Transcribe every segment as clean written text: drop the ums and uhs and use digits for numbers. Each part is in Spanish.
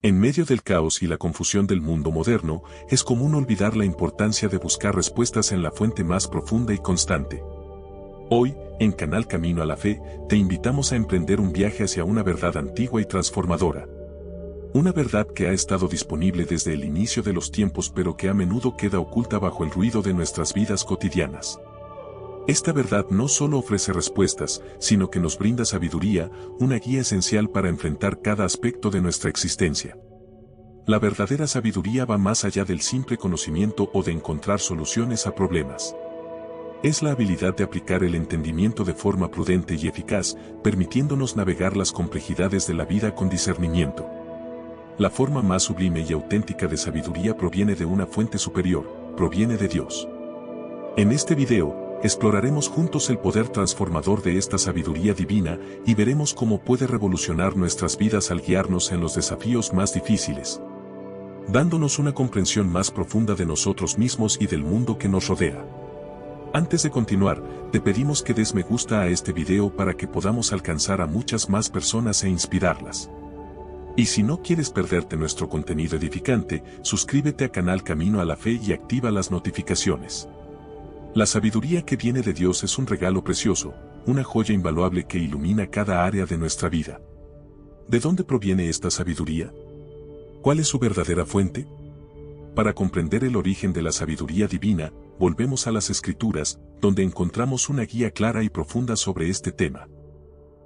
En medio del caos y la confusión del mundo moderno, es común olvidar la importancia de buscar respuestas en la fuente más profunda y constante. Hoy, en Canal Camino a la Fe, te invitamos a emprender un viaje hacia una verdad antigua y transformadora. Una verdad que ha estado disponible desde el inicio de los tiempos pero que a menudo queda oculta bajo el ruido de nuestras vidas cotidianas. Esta verdad no solo ofrece respuestas, sino que nos brinda sabiduría, una guía esencial para enfrentar cada aspecto de nuestra existencia. La verdadera sabiduría va más allá del simple conocimiento o de encontrar soluciones a problemas. Es la habilidad de aplicar el entendimiento de forma prudente y eficaz, permitiéndonos navegar las complejidades de la vida con discernimiento. La forma más sublime y auténtica de sabiduría proviene de una fuente superior, proviene de Dios. En este video, exploraremos juntos el poder transformador de esta sabiduría divina y veremos cómo puede revolucionar nuestras vidas al guiarnos en los desafíos más difíciles, dándonos una comprensión más profunda de nosotros mismos y del mundo que nos rodea. Antes de continuar, te pedimos que des me gusta a este video para que podamos alcanzar a muchas más personas e inspirarlas. Y si no quieres perderte nuestro contenido edificante, suscríbete a Canal Camino a la Fe y activa las notificaciones. La sabiduría que viene de Dios es un regalo precioso, una joya invaluable que ilumina cada área de nuestra vida. ¿De dónde proviene esta sabiduría? ¿Cuál es su verdadera fuente? Para comprender el origen de la sabiduría divina, volvemos a las Escrituras, donde encontramos una guía clara y profunda sobre este tema.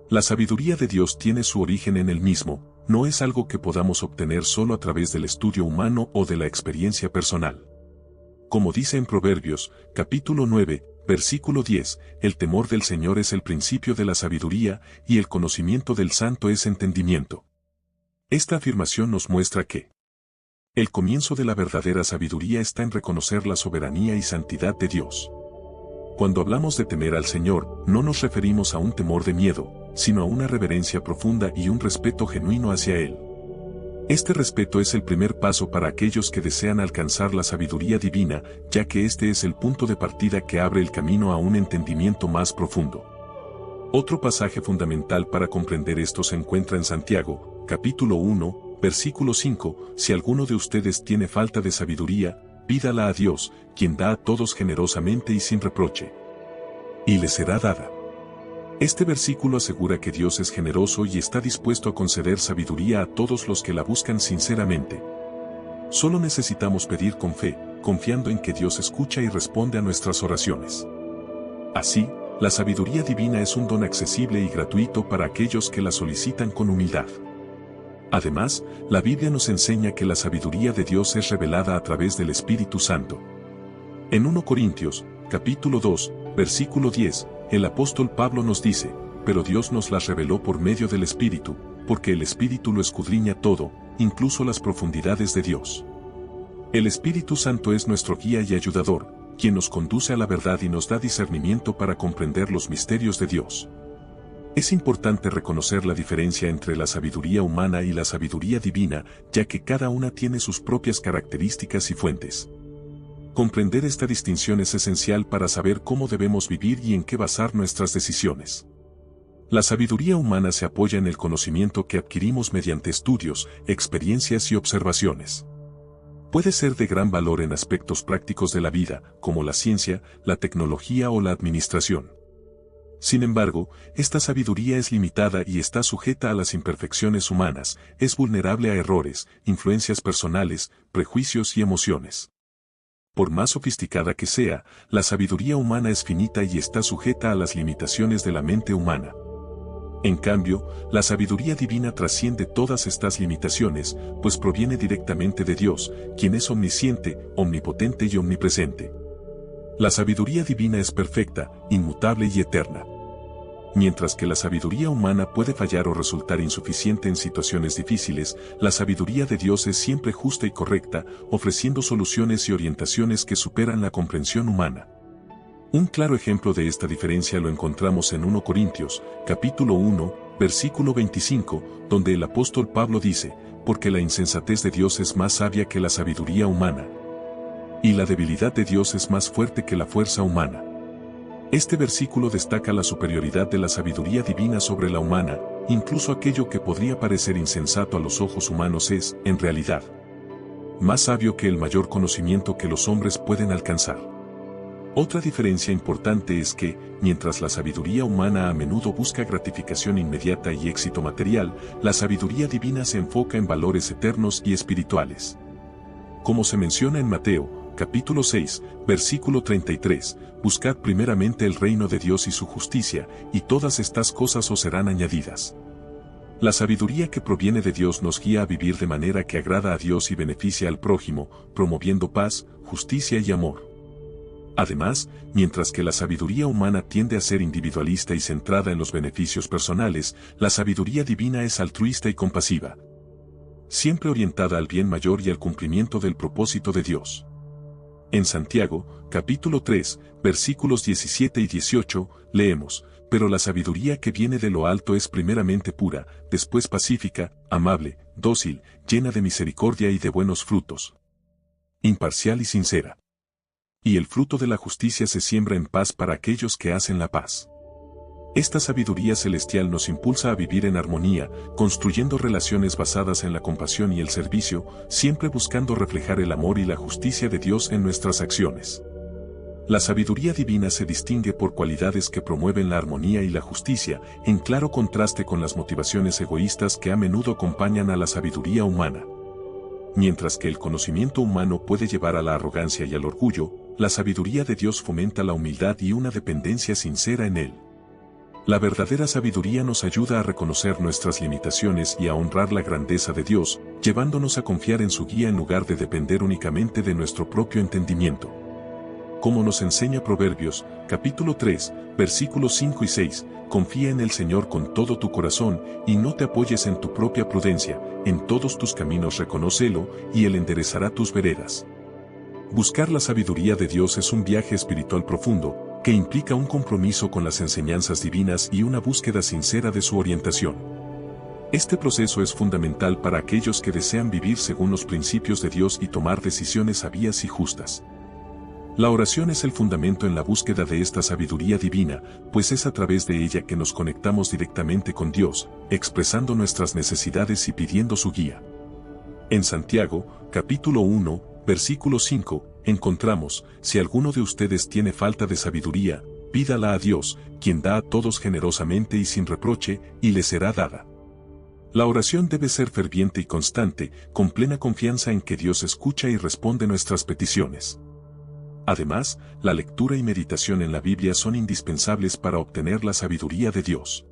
La sabiduría de Dios tiene su origen en Él mismo, no es algo que podamos obtener solo a través del estudio humano o de la experiencia personal. Como dice en Proverbios, capítulo 9, versículo 10, el temor del Señor es el principio de la sabiduría, y el conocimiento del Santo es entendimiento. Esta afirmación nos muestra que el comienzo de la verdadera sabiduría está en reconocer la soberanía y santidad de Dios. Cuando hablamos de temer al Señor, no nos referimos a un temor de miedo, sino a una reverencia profunda y un respeto genuino hacia Él. Este respeto es el primer paso para aquellos que desean alcanzar la sabiduría divina, ya que este es el punto de partida que abre el camino a un entendimiento más profundo. Otro pasaje fundamental para comprender esto se encuentra en Santiago, capítulo 1, versículo 5, si alguno de ustedes tiene falta de sabiduría, pídala a Dios, quien da a todos generosamente y sin reproche, y le será dada. Este versículo asegura que Dios es generoso y está dispuesto a conceder sabiduría a todos los que la buscan sinceramente. Solo necesitamos pedir con fe, confiando en que Dios escucha y responde a nuestras oraciones. Así, la sabiduría divina es un don accesible y gratuito para aquellos que la solicitan con humildad. Además, la Biblia nos enseña que la sabiduría de Dios es revelada a través del Espíritu Santo. En 1 Corintios, capítulo 2, versículo 10, el apóstol Pablo nos dice, pero Dios nos las reveló por medio del Espíritu, porque el Espíritu lo escudriña todo, incluso las profundidades de Dios. El Espíritu Santo es nuestro guía y ayudador, quien nos conduce a la verdad y nos da discernimiento para comprender los misterios de Dios. Es importante reconocer la diferencia entre la sabiduría humana y la sabiduría divina, ya que cada una tiene sus propias características y fuentes. Comprender esta distinción es esencial para saber cómo debemos vivir y en qué basar nuestras decisiones. La sabiduría humana se apoya en el conocimiento que adquirimos mediante estudios, experiencias y observaciones. Puede ser de gran valor en aspectos prácticos de la vida, como la ciencia, la tecnología o la administración. Sin embargo, esta sabiduría es limitada y está sujeta a las imperfecciones humanas, es vulnerable a errores, influencias personales, prejuicios y emociones. Por más sofisticada que sea, la sabiduría humana es finita y está sujeta a las limitaciones de la mente humana. En cambio, la sabiduría divina trasciende todas estas limitaciones, pues proviene directamente de Dios, quien es omnisciente, omnipotente y omnipresente. La sabiduría divina es perfecta, inmutable y eterna. Mientras que la sabiduría humana puede fallar o resultar insuficiente en situaciones difíciles, la sabiduría de Dios es siempre justa y correcta, ofreciendo soluciones y orientaciones que superan la comprensión humana. Un claro ejemplo de esta diferencia lo encontramos en 1 Corintios, capítulo 1, versículo 25, donde el apóstol Pablo dice, porque la insensatez de Dios es más sabia que la sabiduría humana, y la debilidad de Dios es más fuerte que la fuerza humana. Este versículo destaca la superioridad de la sabiduría divina sobre la humana, incluso aquello que podría parecer insensato a los ojos humanos es, en realidad, más sabio que el mayor conocimiento que los hombres pueden alcanzar. Otra diferencia importante es que, mientras la sabiduría humana a menudo busca gratificación inmediata y éxito material, la sabiduría divina se enfoca en valores eternos y espirituales. Como se menciona en Mateo, capítulo 6, versículo 33, buscad primeramente el reino de Dios y su justicia, y todas estas cosas os serán añadidas. La sabiduría que proviene de Dios nos guía a vivir de manera que agrada a Dios y beneficia al prójimo, promoviendo paz, justicia y amor. Además, mientras que la sabiduría humana tiende a ser individualista y centrada en los beneficios personales, la sabiduría divina es altruista y compasiva, siempre orientada al bien mayor y al cumplimiento del propósito de Dios. En Santiago, capítulo 3, versículos 17 y 18, leemos: pero la sabiduría que viene de lo alto es primeramente pura, después pacífica, amable, dócil, llena de misericordia y de buenos frutos, imparcial y sincera. Y el fruto de la justicia se siembra en paz para aquellos que hacen la paz. Esta sabiduría celestial nos impulsa a vivir en armonía, construyendo relaciones basadas en la compasión y el servicio, siempre buscando reflejar el amor y la justicia de Dios en nuestras acciones. La sabiduría divina se distingue por cualidades que promueven la armonía y la justicia, en claro contraste con las motivaciones egoístas que a menudo acompañan a la sabiduría humana. Mientras que el conocimiento humano puede llevar a la arrogancia y al orgullo, la sabiduría de Dios fomenta la humildad y una dependencia sincera en Él. La verdadera sabiduría nos ayuda a reconocer nuestras limitaciones y a honrar la grandeza de Dios, llevándonos a confiar en su guía en lugar de depender únicamente de nuestro propio entendimiento. Como nos enseña Proverbios, capítulo 3, versículos 5 y 6, confía en el Señor con todo tu corazón y no te apoyes en tu propia prudencia, en todos tus caminos reconócelo y Él enderezará tus veredas. Buscar la sabiduría de Dios es un viaje espiritual profundo, que implica un compromiso con las enseñanzas divinas y una búsqueda sincera de su orientación. Este proceso es fundamental para aquellos que desean vivir según los principios de Dios y tomar decisiones sabias y justas. La oración es el fundamento en la búsqueda de esta sabiduría divina, pues es a través de ella que nos conectamos directamente con Dios, expresando nuestras necesidades y pidiendo su guía. En Santiago, capítulo 1, versículo 5, encontramos: si alguno de ustedes tiene falta de sabiduría, pídala a Dios, quien da a todos generosamente y sin reproche, y le será dada. La oración debe ser ferviente y constante, con plena confianza en que Dios escucha y responde nuestras peticiones. Además, la lectura y meditación en la Biblia son indispensables para obtener la sabiduría de Dios.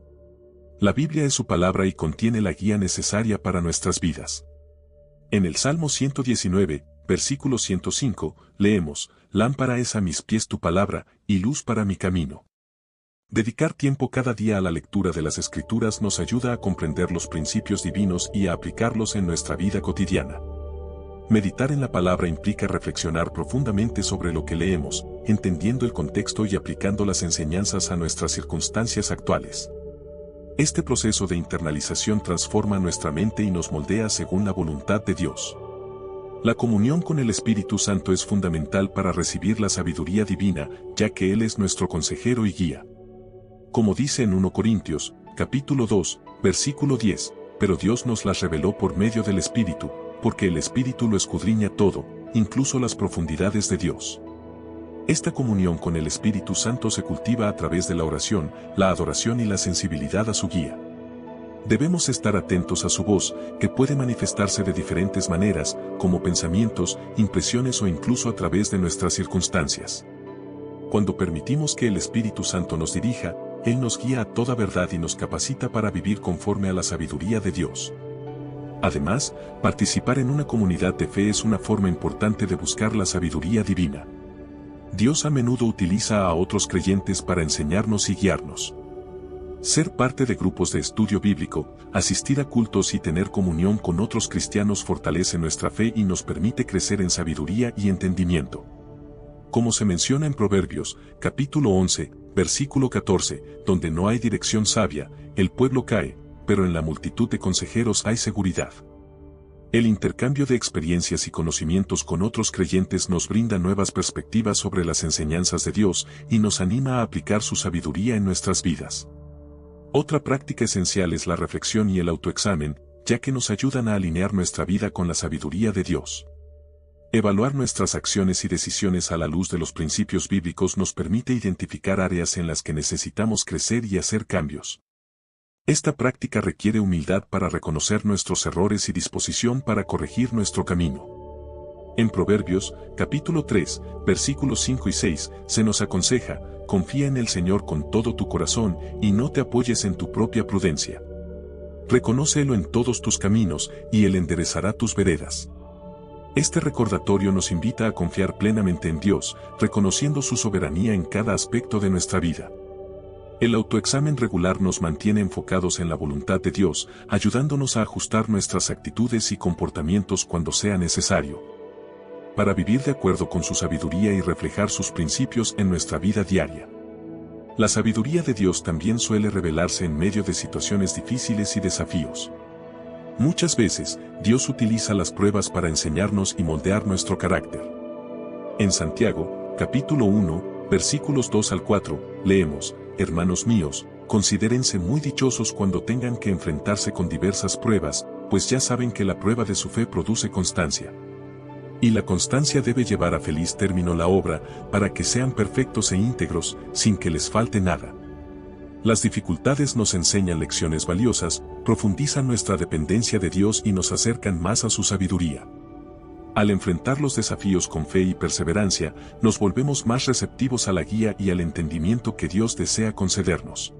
La Biblia es su palabra y contiene la guía necesaria para nuestras vidas. En el Salmo 119, versículo 105, leemos: lámpara es a mis pies tu palabra, y luz para mi camino. Dedicar tiempo cada día a la lectura de las Escrituras nos ayuda a comprender los principios divinos y a aplicarlos en nuestra vida cotidiana. Meditar en la palabra implica reflexionar profundamente sobre lo que leemos, entendiendo el contexto y aplicando las enseñanzas a nuestras circunstancias actuales. Este proceso de internalización transforma nuestra mente y nos moldea según la voluntad de Dios. La comunión con el Espíritu Santo es fundamental para recibir la sabiduría divina, ya que Él es nuestro consejero y guía. Como dice en 1 Corintios, capítulo 2, versículo 10, pero Dios nos las reveló por medio del Espíritu, porque el Espíritu lo escudriña todo, incluso las profundidades de Dios. Esta comunión con el Espíritu Santo se cultiva a través de la oración, la adoración y la sensibilidad a su guía. Debemos estar atentos a su voz, que puede manifestarse de diferentes maneras, como pensamientos, impresiones o incluso a través de nuestras circunstancias. Cuando permitimos que el Espíritu Santo nos dirija, Él nos guía a toda verdad y nos capacita para vivir conforme a la sabiduría de Dios. Además, participar en una comunidad de fe es una forma importante de buscar la sabiduría divina. Dios a menudo utiliza a otros creyentes para enseñarnos y guiarnos. Ser parte de grupos de estudio bíblico, asistir a cultos y tener comunión con otros cristianos fortalece nuestra fe y nos permite crecer en sabiduría y entendimiento. Como se menciona en Proverbios, capítulo 11, versículo 14, donde no hay dirección sabia, el pueblo cae, pero en la multitud de consejeros hay seguridad. El intercambio de experiencias y conocimientos con otros creyentes nos brinda nuevas perspectivas sobre las enseñanzas de Dios y nos anima a aplicar su sabiduría en nuestras vidas. Otra práctica esencial es la reflexión y el autoexamen, ya que nos ayudan a alinear nuestra vida con la sabiduría de Dios. Evaluar nuestras acciones y decisiones a la luz de los principios bíblicos nos permite identificar áreas en las que necesitamos crecer y hacer cambios. Esta práctica requiere humildad para reconocer nuestros errores y disposición para corregir nuestro camino. En Proverbios, capítulo 3, versículos 5 y 6, se nos aconseja: confía en el Señor con todo tu corazón y no te apoyes en tu propia prudencia. Reconócelo en todos tus caminos y Él enderezará tus veredas. Este recordatorio nos invita a confiar plenamente en Dios, reconociendo su soberanía en cada aspecto de nuestra vida. El autoexamen regular nos mantiene enfocados en la voluntad de Dios, ayudándonos a ajustar nuestras actitudes y comportamientos cuando sea necesario, para vivir de acuerdo con su sabiduría y reflejar sus principios en nuestra vida diaria. La sabiduría de Dios también suele revelarse en medio de situaciones difíciles y desafíos. Muchas veces, Dios utiliza las pruebas para enseñarnos y moldear nuestro carácter. En Santiago, capítulo 1, versículos 2 al 4, leemos: Hermanos míos, considérense muy dichosos cuando tengan que enfrentarse con diversas pruebas, pues ya saben que la prueba de su fe produce constancia. Y la constancia debe llevar a feliz término la obra, para que sean perfectos e íntegros, sin que les falte nada. Las dificultades nos enseñan lecciones valiosas, profundizan nuestra dependencia de Dios y nos acercan más a su sabiduría. Al enfrentar los desafíos con fe y perseverancia, nos volvemos más receptivos a la guía y al entendimiento que Dios desea concedernos.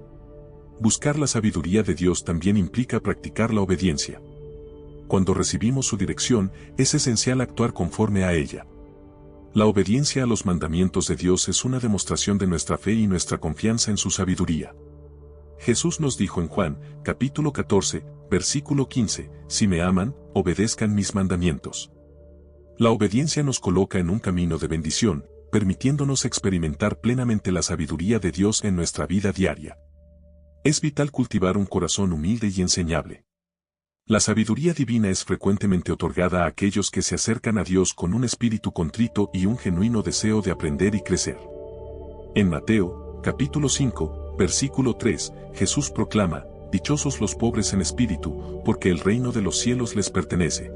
Buscar la sabiduría de Dios también implica practicar la obediencia. Cuando recibimos su dirección, es esencial actuar conforme a ella. La obediencia a los mandamientos de Dios es una demostración de nuestra fe y nuestra confianza en su sabiduría. Jesús nos dijo en Juan, capítulo 14, versículo 15, si me aman, obedezcan mis mandamientos. La obediencia nos coloca en un camino de bendición, permitiéndonos experimentar plenamente la sabiduría de Dios en nuestra vida diaria. Es vital cultivar un corazón humilde y enseñable. La sabiduría divina es frecuentemente otorgada a aquellos que se acercan a Dios con un espíritu contrito y un genuino deseo de aprender y crecer. En Mateo, capítulo 5, versículo 3, Jesús proclama: dichosos los pobres en espíritu, porque el reino de los cielos les pertenece.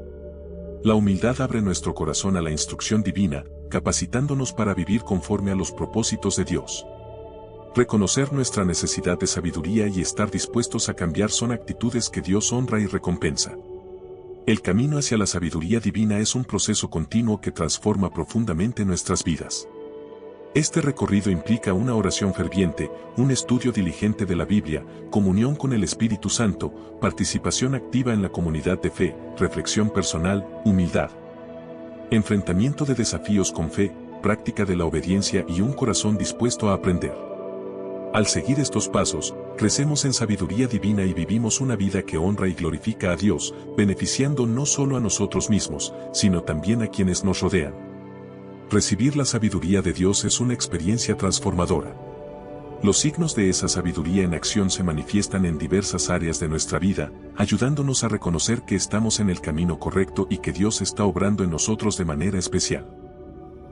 La humildad abre nuestro corazón a la instrucción divina, capacitándonos para vivir conforme a los propósitos de Dios. Reconocer nuestra necesidad de sabiduría y estar dispuestos a cambiar son actitudes que Dios honra y recompensa. El camino hacia la sabiduría divina es un proceso continuo que transforma profundamente nuestras vidas. Este recorrido implica una oración ferviente, un estudio diligente de la Biblia, comunión con el Espíritu Santo, participación activa en la comunidad de fe, reflexión personal, humildad, enfrentamiento de desafíos con fe, práctica de la obediencia y un corazón dispuesto a aprender. Al seguir estos pasos, crecemos en sabiduría divina y vivimos una vida que honra y glorifica a Dios, beneficiando no solo a nosotros mismos, sino también a quienes nos rodean. Recibir la sabiduría de Dios es una experiencia transformadora. Los signos de esa sabiduría en acción se manifiestan en diversas áreas de nuestra vida, ayudándonos a reconocer que estamos en el camino correcto y que Dios está obrando en nosotros de manera especial.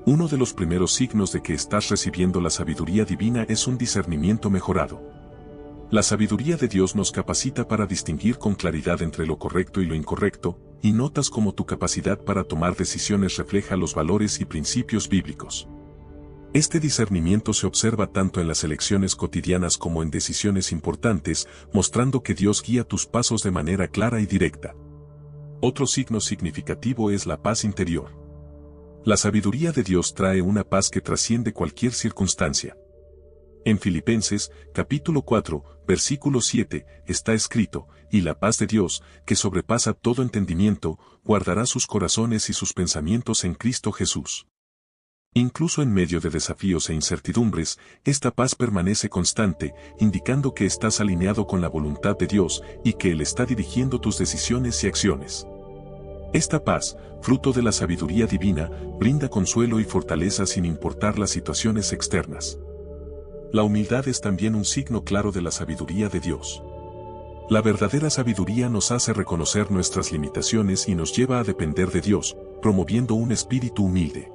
Uno de los primeros signos de que estás recibiendo la sabiduría divina es un discernimiento mejorado. La sabiduría de Dios nos capacita para distinguir con claridad entre lo correcto y lo incorrecto, y notas cómo tu capacidad para tomar decisiones refleja los valores y principios bíblicos. Este discernimiento se observa tanto en las elecciones cotidianas como en decisiones importantes, mostrando que Dios guía tus pasos de manera clara y directa. Otro signo significativo es la paz interior. La sabiduría de Dios trae una paz que trasciende cualquier circunstancia. En Filipenses, capítulo 4, versículo 7, está escrito: y la paz de Dios, que sobrepasa todo entendimiento, guardará sus corazones y sus pensamientos en Cristo Jesús. Incluso en medio de desafíos e incertidumbres, esta paz permanece constante, indicando que estás alineado con la voluntad de Dios y que Él está dirigiendo tus decisiones y acciones. Esta paz, fruto de la sabiduría divina, brinda consuelo y fortaleza sin importar las situaciones externas. La humildad es también un signo claro de la sabiduría de Dios. La verdadera sabiduría nos hace reconocer nuestras limitaciones y nos lleva a depender de Dios, promoviendo un espíritu humilde.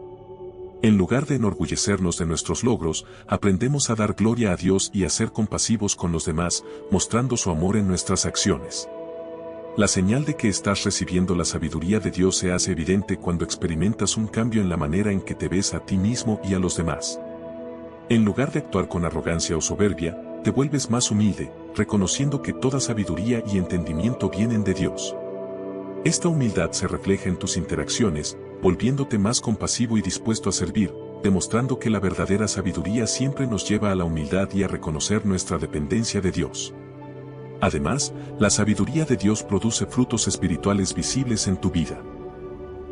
En lugar de enorgullecernos de nuestros logros, aprendemos a dar gloria a Dios y a ser compasivos con los demás, mostrando su amor en nuestras acciones. La señal de que estás recibiendo la sabiduría de Dios se hace evidente cuando experimentas un cambio en la manera en que te ves a ti mismo y a los demás. En lugar de actuar con arrogancia o soberbia, te vuelves más humilde, reconociendo que toda sabiduría y entendimiento vienen de Dios. Esta humildad se refleja en tus interacciones, volviéndote más compasivo y dispuesto a servir, demostrando que la verdadera sabiduría siempre nos lleva a la humildad y a reconocer nuestra dependencia de Dios. Además, la sabiduría de Dios produce frutos espirituales visibles en tu vida.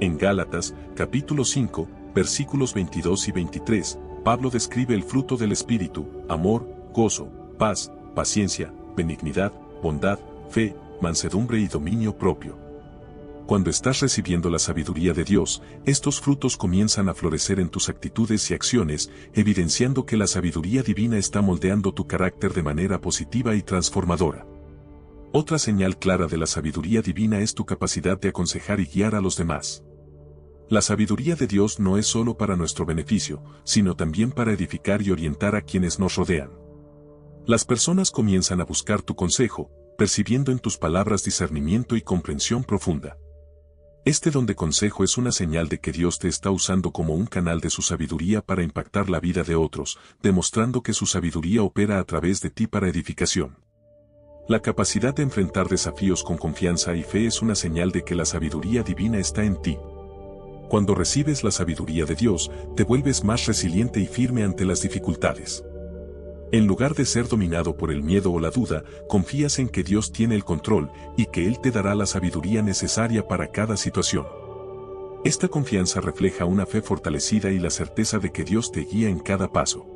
En Gálatas, capítulo 5, versículos 22 y 23, Pablo describe el fruto del Espíritu: amor, gozo, paz, paciencia, benignidad, bondad, fe, mansedumbre y dominio propio. Cuando estás recibiendo la sabiduría de Dios, estos frutos comienzan a florecer en tus actitudes y acciones, evidenciando que la sabiduría divina está moldeando tu carácter de manera positiva y transformadora. Otra señal clara de la sabiduría divina es tu capacidad de aconsejar y guiar a los demás. La sabiduría de Dios no es solo para nuestro beneficio, sino también para edificar y orientar a quienes nos rodean. Las personas comienzan a buscar tu consejo, percibiendo en tus palabras discernimiento y comprensión profunda. Este don de consejo es una señal de que Dios te está usando como un canal de su sabiduría para impactar la vida de otros, demostrando que su sabiduría opera a través de ti para edificación. La capacidad de enfrentar desafíos con confianza y fe es una señal de que la sabiduría divina está en ti. Cuando recibes la sabiduría de Dios, te vuelves más resiliente y firme ante las dificultades. En lugar de ser dominado por el miedo o la duda, confías en que Dios tiene el control y que Él te dará la sabiduría necesaria para cada situación. Esta confianza refleja una fe fortalecida y la certeza de que Dios te guía en cada paso.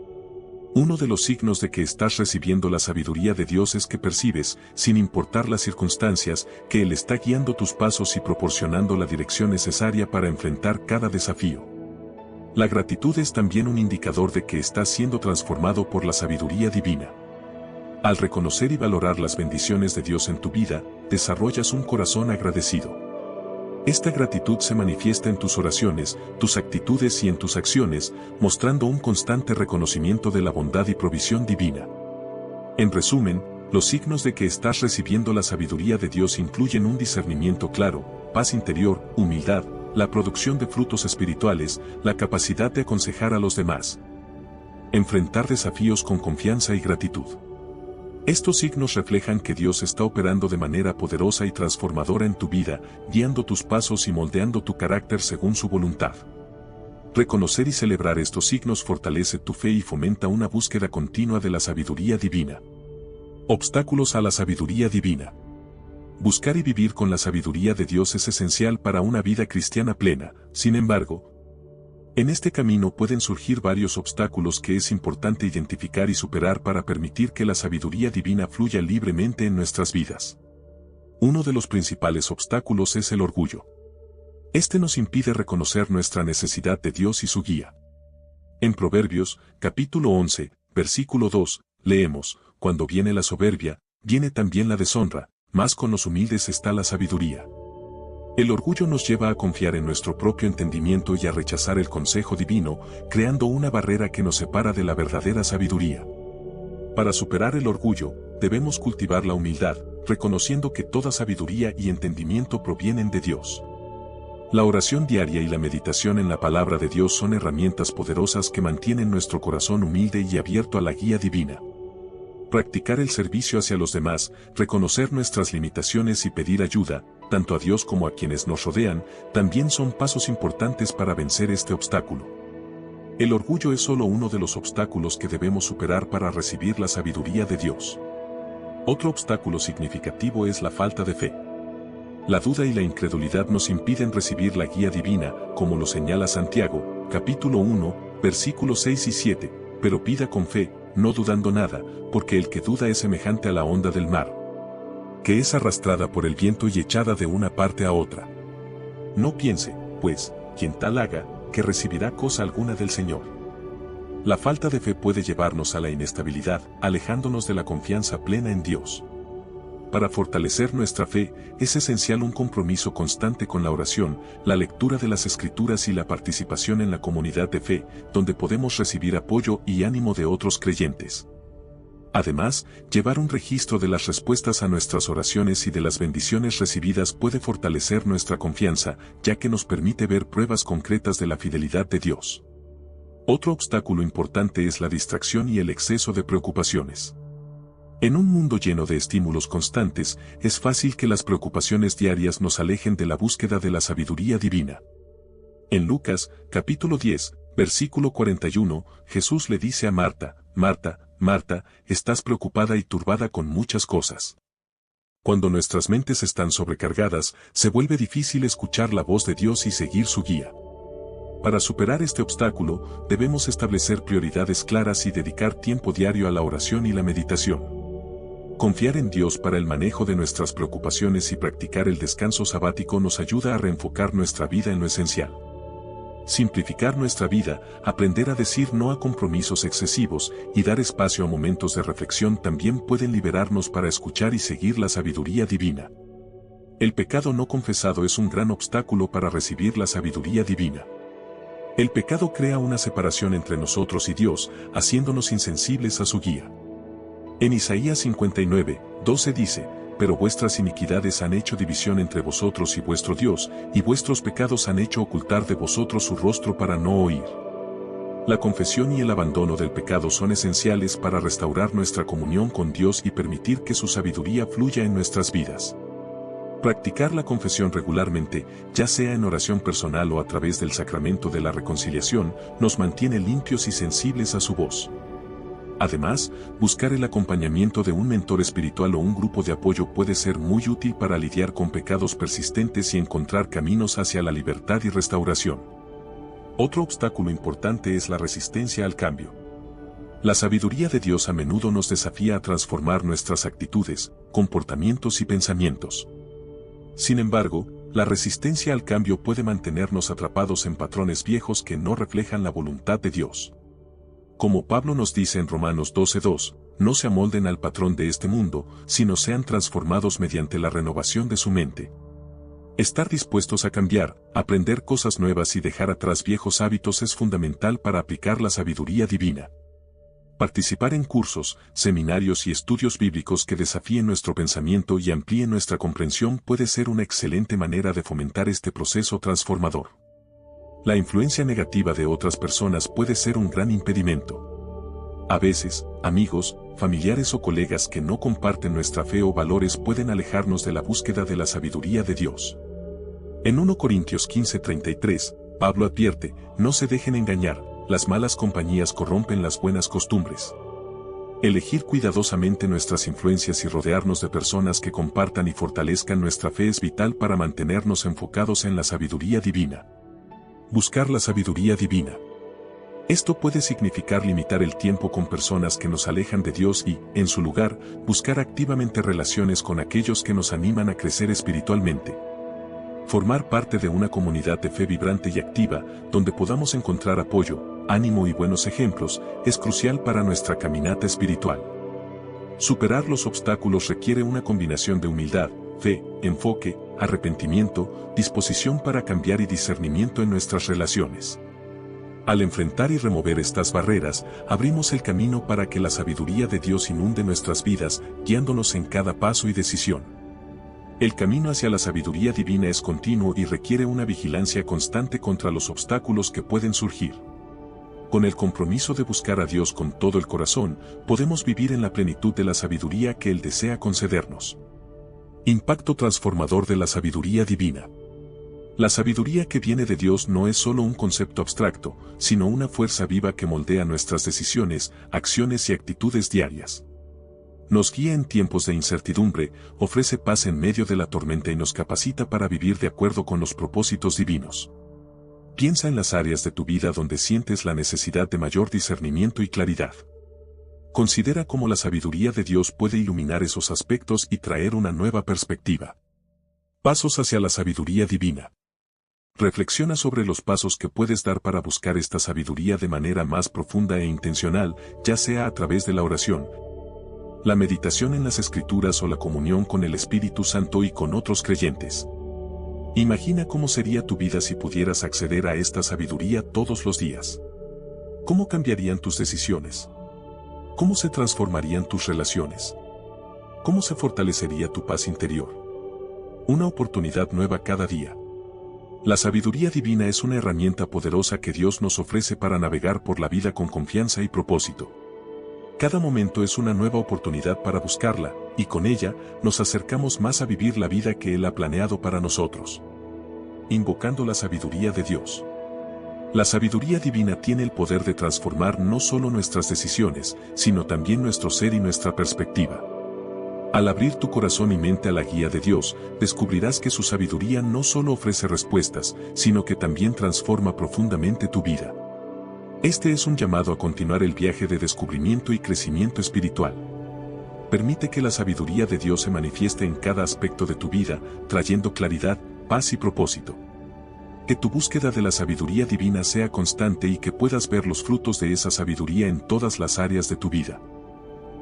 Uno de los signos de que estás recibiendo la sabiduría de Dios es que percibes, sin importar las circunstancias, que Él está guiando tus pasos y proporcionando la dirección necesaria para enfrentar cada desafío. La gratitud es también un indicador de que estás siendo transformado por la sabiduría divina. Al reconocer y valorar las bendiciones de Dios en tu vida, desarrollas un corazón agradecido. Esta gratitud se manifiesta en tus oraciones, tus actitudes y en tus acciones, mostrando un constante reconocimiento de la bondad y provisión divina. En resumen, los signos de que estás recibiendo la sabiduría de Dios incluyen un discernimiento claro, paz interior, humildad, la producción de frutos espirituales, la capacidad de aconsejar a los demás. Enfrentar desafíos con confianza y gratitud. Estos signos reflejan que Dios está operando de manera poderosa y transformadora en tu vida, guiando tus pasos y moldeando tu carácter según su voluntad. Reconocer y celebrar estos signos fortalece tu fe y fomenta una búsqueda continua de la sabiduría divina. Obstáculos a la sabiduría divina. Buscar y vivir con la sabiduría de Dios es esencial para una vida cristiana plena. Sin embargo, en este camino pueden surgir varios obstáculos que es importante identificar y superar para permitir que la sabiduría divina fluya libremente en nuestras vidas. Uno de los principales obstáculos es el orgullo. Este nos impide reconocer nuestra necesidad de Dios y su guía. En Proverbios, capítulo 11, versículo 2, leemos: cuando viene la soberbia, viene también la deshonra, mas con los humildes está la sabiduría. El orgullo nos lleva a confiar en nuestro propio entendimiento y a rechazar el consejo divino, creando una barrera que nos separa de la verdadera sabiduría. Para superar el orgullo, debemos cultivar la humildad, reconociendo que toda sabiduría y entendimiento provienen de Dios. La oración diaria y la meditación en la palabra de Dios son herramientas poderosas que mantienen nuestro corazón humilde y abierto a la guía divina. Practicar el servicio hacia los demás, reconocer nuestras limitaciones y pedir ayuda, tanto a Dios como a quienes nos rodean, también son pasos importantes para vencer este obstáculo. El orgullo es solo uno de los obstáculos que debemos superar para recibir la sabiduría de Dios. Otro obstáculo significativo es la falta de fe. La duda y la incredulidad nos impiden recibir la guía divina, como lo señala Santiago, capítulo 1, versículos 6 y 7, pero pida con fe, no dudando nada, porque el que duda es semejante a la onda del mar, que es arrastrada por el viento y echada de una parte a otra. No piense, pues, quien tal haga, que recibirá cosa alguna del Señor. La falta de fe puede llevarnos a la inestabilidad, alejándonos de la confianza plena en Dios. Para fortalecer nuestra fe, es esencial un compromiso constante con la oración, la lectura de las Escrituras y la participación en la comunidad de fe, donde podemos recibir apoyo y ánimo de otros creyentes. Además, llevar un registro de las respuestas a nuestras oraciones y de las bendiciones recibidas puede fortalecer nuestra confianza, ya que nos permite ver pruebas concretas de la fidelidad de Dios. Otro obstáculo importante es la distracción y el exceso de preocupaciones. En un mundo lleno de estímulos constantes, es fácil que las preocupaciones diarias nos alejen de la búsqueda de la sabiduría divina. En Lucas, capítulo 10, versículo 41, Jesús le dice a Marta: Marta, Marta, estás preocupada y turbada con muchas cosas. Cuando nuestras mentes están sobrecargadas, se vuelve difícil escuchar la voz de Dios y seguir su guía. Para superar este obstáculo, debemos establecer prioridades claras y dedicar tiempo diario a la oración y la meditación. Confiar en Dios para el manejo de nuestras preocupaciones y practicar el descanso sabático nos ayuda a reenfocar nuestra vida en lo esencial. Simplificar nuestra vida, aprender a decir no a compromisos excesivos y dar espacio a momentos de reflexión también pueden liberarnos para escuchar y seguir la sabiduría divina. El pecado no confesado es un gran obstáculo para recibir la sabiduría divina. El pecado crea una separación entre nosotros y Dios, haciéndonos insensibles a su guía. En Isaías 59, 12 dice: pero vuestras iniquidades han hecho división entre vosotros y vuestro Dios, y vuestros pecados han hecho ocultar de vosotros su rostro para no oír. La confesión y el abandono del pecado son esenciales para restaurar nuestra comunión con Dios y permitir que su sabiduría fluya en nuestras vidas. Practicar la confesión regularmente, ya sea en oración personal o a través del sacramento de la reconciliación, nos mantiene limpios y sensibles a su voz. Además, buscar el acompañamiento de un mentor espiritual o un grupo de apoyo puede ser muy útil para lidiar con pecados persistentes y encontrar caminos hacia la libertad y restauración. Otro obstáculo importante es la resistencia al cambio. La sabiduría de Dios a menudo nos desafía a transformar nuestras actitudes, comportamientos y pensamientos. Sin embargo, la resistencia al cambio puede mantenernos atrapados en patrones viejos que no reflejan la voluntad de Dios. Como Pablo nos dice en Romanos 12:2, no se amolden al patrón de este mundo, sino sean transformados mediante la renovación de su mente. Estar dispuestos a cambiar, aprender cosas nuevas y dejar atrás viejos hábitos es fundamental para aplicar la sabiduría divina. Participar en cursos, seminarios y estudios bíblicos que desafíen nuestro pensamiento y amplíen nuestra comprensión puede ser una excelente manera de fomentar este proceso transformador. La influencia negativa de otras personas puede ser un gran impedimento. A veces, amigos, familiares o colegas que no comparten nuestra fe o valores pueden alejarnos de la búsqueda de la sabiduría de Dios. En 1 Corintios 15:33, Pablo advierte: no se dejen engañar, las malas compañías corrompen las buenas costumbres. Elegir cuidadosamente nuestras influencias y rodearnos de personas que compartan y fortalezcan nuestra fe es vital para mantenernos enfocados en la sabiduría divina. Buscar la sabiduría divina. Esto puede significar limitar el tiempo con personas que nos alejan de Dios y, en su lugar, buscar activamente relaciones con aquellos que nos animan a crecer espiritualmente. Formar parte de una comunidad de fe vibrante y activa, donde podamos encontrar apoyo, ánimo y buenos ejemplos, es crucial para nuestra caminata espiritual. Superar los obstáculos requiere una combinación de humildad, fe, enfoque, arrepentimiento, disposición para cambiar y discernimiento en nuestras relaciones. Al enfrentar y remover estas barreras, abrimos el camino para que la sabiduría de Dios inunde nuestras vidas, guiándonos en cada paso y decisión. El camino hacia la sabiduría divina es continuo y requiere una vigilancia constante contra los obstáculos que pueden surgir. Con el compromiso de buscar a Dios con todo el corazón, podemos vivir en la plenitud de la sabiduría que Él desea concedernos. Impacto transformador de la sabiduría divina. La sabiduría que viene de Dios no es solo un concepto abstracto, sino una fuerza viva que moldea nuestras decisiones, acciones y actitudes diarias. Nos guía en tiempos de incertidumbre, ofrece paz en medio de la tormenta y nos capacita para vivir de acuerdo con los propósitos divinos. Piensa en las áreas de tu vida donde sientes la necesidad de mayor discernimiento y claridad. Considera cómo la sabiduría de Dios puede iluminar esos aspectos y traer una nueva perspectiva. Pasos hacia la sabiduría divina. Reflexiona sobre los pasos que puedes dar para buscar esta sabiduría de manera más profunda e intencional, ya sea a través de la oración, la meditación en las Escrituras o la comunión con el Espíritu Santo y con otros creyentes. Imagina cómo sería tu vida si pudieras acceder a esta sabiduría todos los días. ¿Cómo cambiarían tus decisiones? ¿Cómo se transformarían tus relaciones? ¿Cómo se fortalecería tu paz interior? Una oportunidad nueva cada día. La sabiduría divina es una herramienta poderosa que Dios nos ofrece para navegar por la vida con confianza y propósito. Cada momento es una nueva oportunidad para buscarla, y con ella, nos acercamos más a vivir la vida que Él ha planeado para nosotros. Invocando la sabiduría de Dios. La sabiduría divina tiene el poder de transformar no solo nuestras decisiones, sino también nuestro ser y nuestra perspectiva. Al abrir tu corazón y mente a la guía de Dios, descubrirás que su sabiduría no solo ofrece respuestas, sino que también transforma profundamente tu vida. Este es un llamado a continuar el viaje de descubrimiento y crecimiento espiritual. Permite que la sabiduría de Dios se manifieste en cada aspecto de tu vida, trayendo claridad, paz y propósito. Que tu búsqueda de la sabiduría divina sea constante y que puedas ver los frutos de esa sabiduría en todas las áreas de tu vida.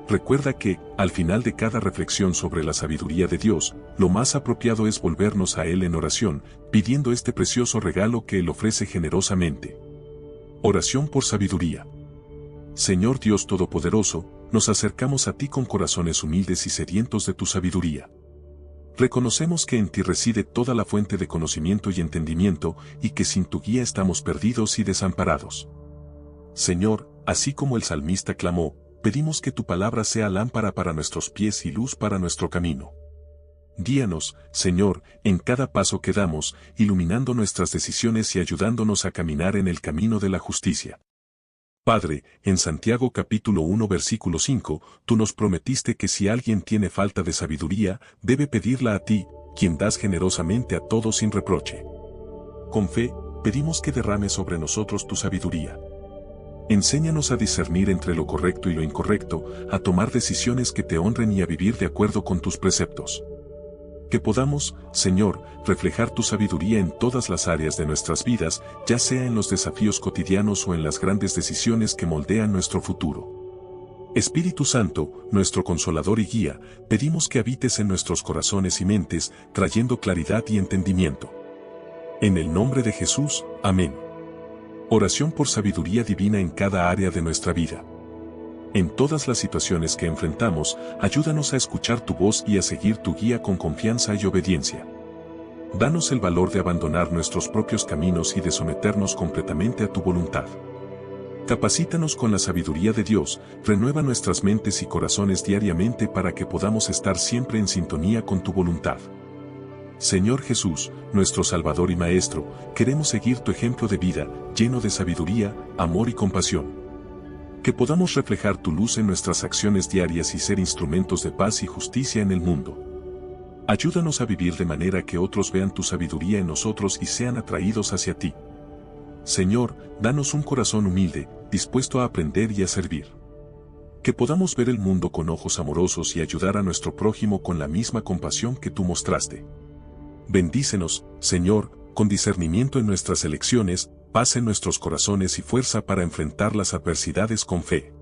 Recuerda que, al final de cada reflexión sobre la sabiduría de Dios, lo más apropiado es volvernos a Él en oración, pidiendo este precioso regalo que Él ofrece generosamente. Oración por sabiduría. Señor Dios Todopoderoso, nos acercamos a ti con corazones humildes y sedientos de tu sabiduría. Reconocemos que en ti reside toda la fuente de conocimiento y entendimiento, y que sin tu guía estamos perdidos y desamparados. Señor, así como el salmista clamó, pedimos que tu palabra sea lámpara para nuestros pies y luz para nuestro camino. Guíanos, Señor, en cada paso que damos, iluminando nuestras decisiones y ayudándonos a caminar en el camino de la justicia. Padre, en Santiago capítulo 1 versículo 5, tú nos prometiste que si alguien tiene falta de sabiduría, debe pedirla a ti, quien das generosamente a todos sin reproche. Con fe, pedimos que derrames sobre nosotros tu sabiduría. Enséñanos a discernir entre lo correcto y lo incorrecto, a tomar decisiones que te honren y a vivir de acuerdo con tus preceptos. Que podamos, Señor, reflejar tu sabiduría en todas las áreas de nuestras vidas, ya sea en los desafíos cotidianos o en las grandes decisiones que moldean nuestro futuro. Espíritu Santo, nuestro consolador y guía, pedimos que habites en nuestros corazones y mentes, trayendo claridad y entendimiento. En el nombre de Jesús, amén. Oración por sabiduría divina en cada área de nuestra vida. En todas las situaciones que enfrentamos, ayúdanos a escuchar tu voz y a seguir tu guía con confianza y obediencia. Danos el valor de abandonar nuestros propios caminos y de someternos completamente a tu voluntad. Capacítanos con la sabiduría de Dios, renueva nuestras mentes y corazones diariamente para que podamos estar siempre en sintonía con tu voluntad. Señor Jesús, nuestro Salvador y Maestro, queremos seguir tu ejemplo de vida, lleno de sabiduría, amor y compasión. Que podamos reflejar tu luz en nuestras acciones diarias y ser instrumentos de paz y justicia en el mundo. Ayúdanos a vivir de manera que otros vean tu sabiduría en nosotros y sean atraídos hacia ti. Señor, danos un corazón humilde, dispuesto a aprender y a servir. Que podamos ver el mundo con ojos amorosos y ayudar a nuestro prójimo con la misma compasión que tú mostraste. Bendícenos, Señor, con discernimiento en nuestras elecciones, paz en nuestros corazones y fuerza para enfrentar las adversidades con fe.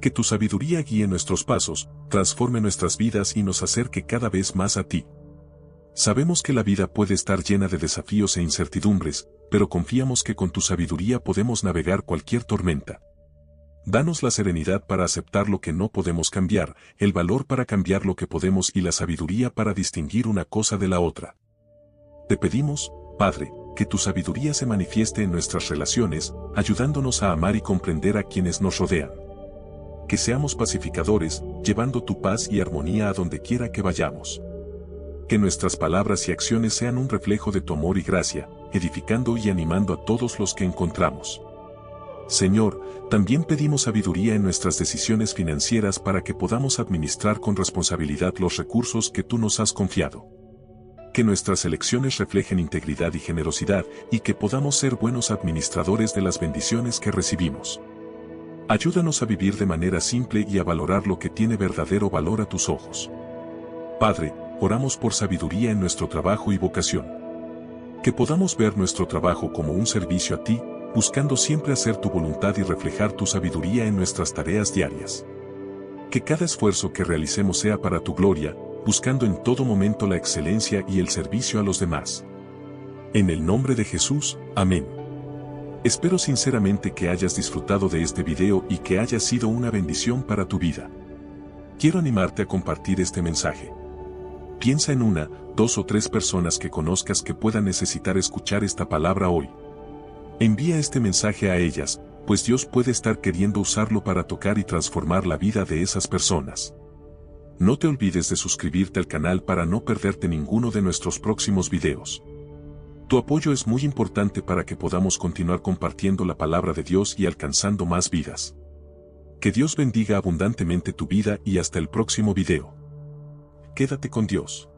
Que tu sabiduría guíe nuestros pasos, transforme nuestras vidas y nos acerque cada vez más a ti. Sabemos que la vida puede estar llena de desafíos e incertidumbres, pero confiamos que con tu sabiduría podemos navegar cualquier tormenta. Danos la serenidad para aceptar lo que no podemos cambiar, el valor para cambiar lo que podemos y la sabiduría para distinguir una cosa de la otra. Te pedimos, Padre, que tu sabiduría se manifieste en nuestras relaciones, ayudándonos a amar y comprender a quienes nos rodean. Que seamos pacificadores, llevando tu paz y armonía a donde quiera que vayamos. Que nuestras palabras y acciones sean un reflejo de tu amor y gracia, edificando y animando a todos los que encontramos. Señor, también pedimos sabiduría en nuestras decisiones financieras para que podamos administrar con responsabilidad los recursos que tú nos has confiado. Que nuestras elecciones reflejen integridad y generosidad, y que podamos ser buenos administradores de las bendiciones que recibimos. Ayúdanos a vivir de manera simple y a valorar lo que tiene verdadero valor a tus ojos. Padre, oramos por sabiduría en nuestro trabajo y vocación. Que podamos ver nuestro trabajo como un servicio a ti, buscando siempre hacer tu voluntad y reflejar tu sabiduría en nuestras tareas diarias. Que cada esfuerzo que realicemos sea para tu gloria, buscando en todo momento la excelencia y el servicio a los demás. En el nombre de Jesús, amén. Espero sinceramente que hayas disfrutado de este video y que haya sido una bendición para tu vida. Quiero animarte a compartir este mensaje. Piensa en una, 2 o 3 personas que conozcas que puedan necesitar escuchar esta palabra hoy. Envía este mensaje a ellas, pues Dios puede estar queriendo usarlo para tocar y transformar la vida de esas personas. No te olvides de suscribirte al canal para no perderte ninguno de nuestros próximos videos. Tu apoyo es muy importante para que podamos continuar compartiendo la palabra de Dios y alcanzando más vidas. Que Dios bendiga abundantemente tu vida y hasta el próximo video. Quédate con Dios.